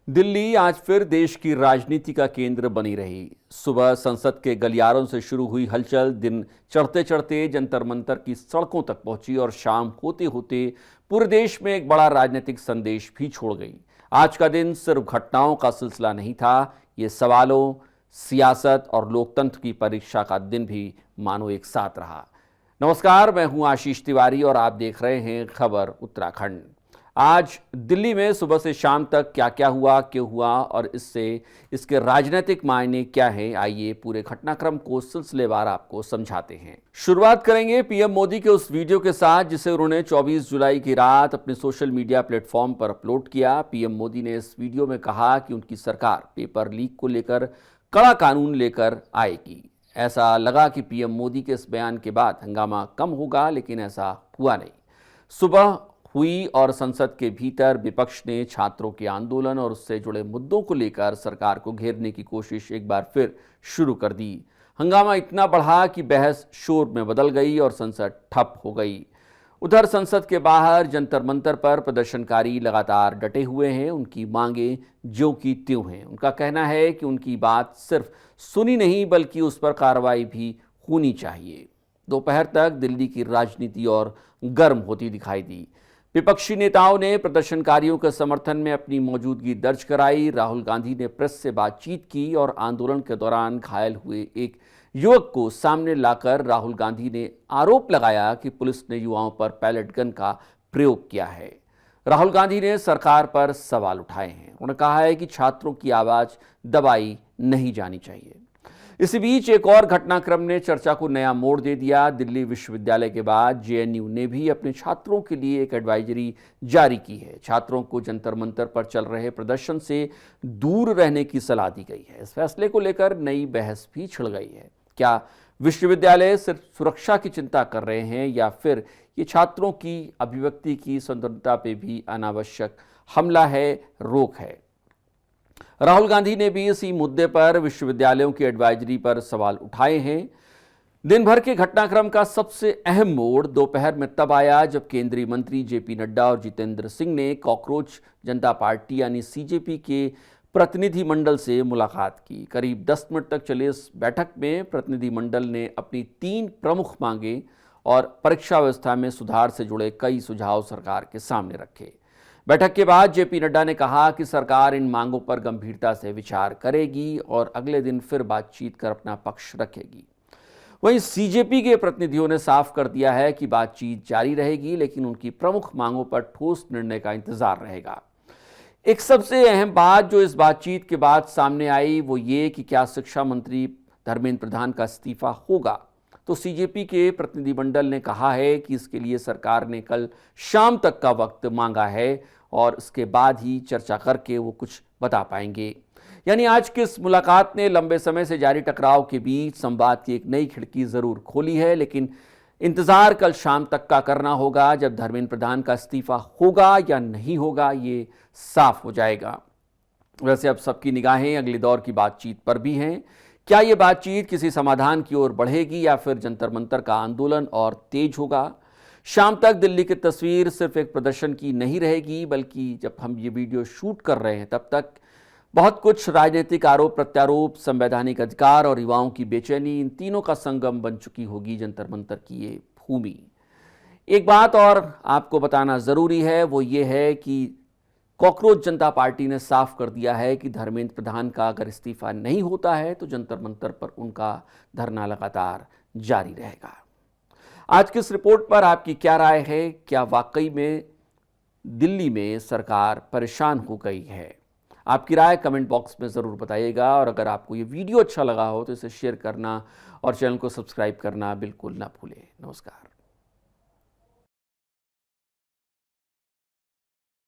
दिल्ली आज फिर देश की राजनीति का केंद्र बनी रही। सुबह संसद के गलियारों से शुरू हुई हलचल दिन चढ़ते चढ़ते जंतर मंतर की सड़कों तक पहुंची और शाम होते होते पूरे देश में एक बड़ा राजनीतिक संदेश भी छोड़ गई। आज का दिन सिर्फ घटनाओं का सिलसिला नहीं था, ये सवालों, सियासत और लोकतंत्र की परीक्षा का दिन भी मानो एक साथ रहा। नमस्कार, मैं हूं आशीष तिवारी और आप देख रहे हैं खबर उत्तराखंड। आज दिल्ली में सुबह से शाम तक क्या क्या हुआ, क्यों हुआ और इसके राजनीतिक मायने क्या हैं, आइए पूरे घटनाक्रम को सिलसिलेवार आपको समझाते हैं। शुरुआत करेंगे पीएम मोदी के उस वीडियो के साथ जिसे उन्होंने 24 जुलाई की रात अपने सोशल मीडिया प्लेटफॉर्म पर अपलोड किया। पीएम मोदी ने इस वीडियो में कहा कि उनकी सरकार पेपर लीक को लेकर कड़ा कानून लेकर आएगी। ऐसा लगा कि पीएम मोदी के इस बयान के बाद हंगामा कम होगा, लेकिन ऐसा हुआ नहीं। सुबह हुई और संसद के भीतर विपक्ष ने छात्रों के आंदोलन और उससे जुड़े मुद्दों को लेकर सरकार को घेरने की कोशिश एक बार फिर शुरू कर दी। हंगामा इतना बढ़ा कि बहस शोर में बदल गई और संसद ठप हो गई। उधर संसद के बाहर जंतर मंतर पर प्रदर्शनकारी लगातार डटे हुए हैं। उनकी मांगें ज्यों की त्यों हैं। उनका कहना है कि उनकी बात सिर्फ सुनी नहीं बल्कि उस पर कार्रवाई भी होनी चाहिए। दोपहर तक दिल्ली की राजनीति और गर्म होती दिखाई दी। विपक्षी नेताओं ने प्रदर्शनकारियों के समर्थन में अपनी मौजूदगी दर्ज कराई। राहुल गांधी ने प्रेस से बातचीत की और आंदोलन के दौरान घायल हुए एक युवक को सामने लाकर राहुल गांधी ने आरोप लगाया कि पुलिस ने युवाओं पर पैलेट गन का प्रयोग किया है। राहुल गांधी ने सरकार पर सवाल उठाए हैं। उन्होंने कहा है कि छात्रों की आवाज दबाई नहीं जानी चाहिए। इसी बीच एक और घटनाक्रम ने चर्चा को नया मोड़ दे दिया। दिल्ली विश्वविद्यालय के बाद जेएनयू ने भी अपने छात्रों के लिए एक एडवाइजरी जारी की है। छात्रों को जंतर मंतर पर चल रहे प्रदर्शन से दूर रहने की सलाह दी गई है। इस फैसले को लेकर नई बहस भी छिड़ गई है। क्या विश्वविद्यालय सिर्फ सुरक्षा की चिंता कर रहे हैं या फिर ये छात्रों की अभिव्यक्ति की स्वतंत्रता पे भी अनावश्यक हमला है, रोक है? राहुल गांधी ने भी इसी मुद्दे पर विश्वविद्यालयों की एडवाइजरी पर सवाल उठाए हैं। दिन भर के घटनाक्रम का सबसे अहम मोड़ दोपहर में तब आया जब केंद्रीय मंत्री जेपी नड्डा और जितेंद्र सिंह ने कॉकरोच जनता पार्टी यानी सीजेपी के प्रतिनिधिमंडल से मुलाकात की। करीब 10 मिनट तक चले इस बैठक में प्रतिनिधिमंडल ने अपनी 3 प्रमुख मांगे और परीक्षा व्यवस्था में सुधार से जुड़े कई सुझाव सरकार के सामने रखे। बैठक के बाद जेपी नड्डा ने कहा कि सरकार इन मांगों पर गंभीरता से विचार करेगी और अगले दिन फिर बातचीत कर अपना पक्ष रखेगी। वहीं सीजेपी के प्रतिनिधियों ने साफ कर दिया है कि बातचीत जारी रहेगी, लेकिन उनकी प्रमुख मांगों पर ठोस निर्णय का इंतजार रहेगा। एक सबसे अहम बात जो इस बातचीत के बाद सामने आई वो ये कि क्या शिक्षा मंत्री धर्मेंद्र प्रधान का इस्तीफा होगा। तो सीजेपी के प्रतिनिधिमंडल ने कहा है कि इसके लिए सरकार ने कल शाम तक का वक्त मांगा है और इसके बाद ही चर्चा करके वो कुछ बता पाएंगे। यानी आज की इस मुलाकात ने लंबे समय से जारी टकराव के बीच संवाद की एक नई खिड़की जरूर खोली है, लेकिन इंतजार कल शाम तक का करना होगा। जब धर्मेंद्र प्रधान का इस्तीफा होगा या नहीं होगा ये साफ हो जाएगा। वैसे अब सबकी निगाहें अगले दौर की बातचीत पर भी हैं। क्या ये बातचीत किसी समाधान की ओर बढ़ेगी या फिर जंतर मंतर का आंदोलन और तेज होगा? शाम तक दिल्ली की तस्वीर सिर्फ एक प्रदर्शन की नहीं रहेगी, बल्कि जब हम ये वीडियो शूट कर रहे हैं तब तक बहुत कुछ राजनीतिक आरोप प्रत्यारोप, संवैधानिक अधिकार और युवाओं की बेचैनी, इन तीनों का संगम बन चुकी होगी जंतर मंतर की ये भूमि। एक बात और आपको बताना जरूरी है, वो ये है कि कॉकरोच जनता पार्टी ने साफ कर दिया है कि धर्मेंद्र प्रधान का अगर इस्तीफा नहीं होता है तो जंतर मंतर पर उनका धरना लगातार जारी रहेगा। आज की इस रिपोर्ट पर आपकी क्या राय है? क्या वाकई में दिल्ली में सरकार परेशान हो गई है? आपकी राय कमेंट बॉक्स में ज़रूर बताइएगा और अगर आपको ये वीडियो अच्छा लगा हो तो इसे शेयर करना और चैनल को सब्सक्राइब करना बिल्कुल ना भूलें। नमस्कार।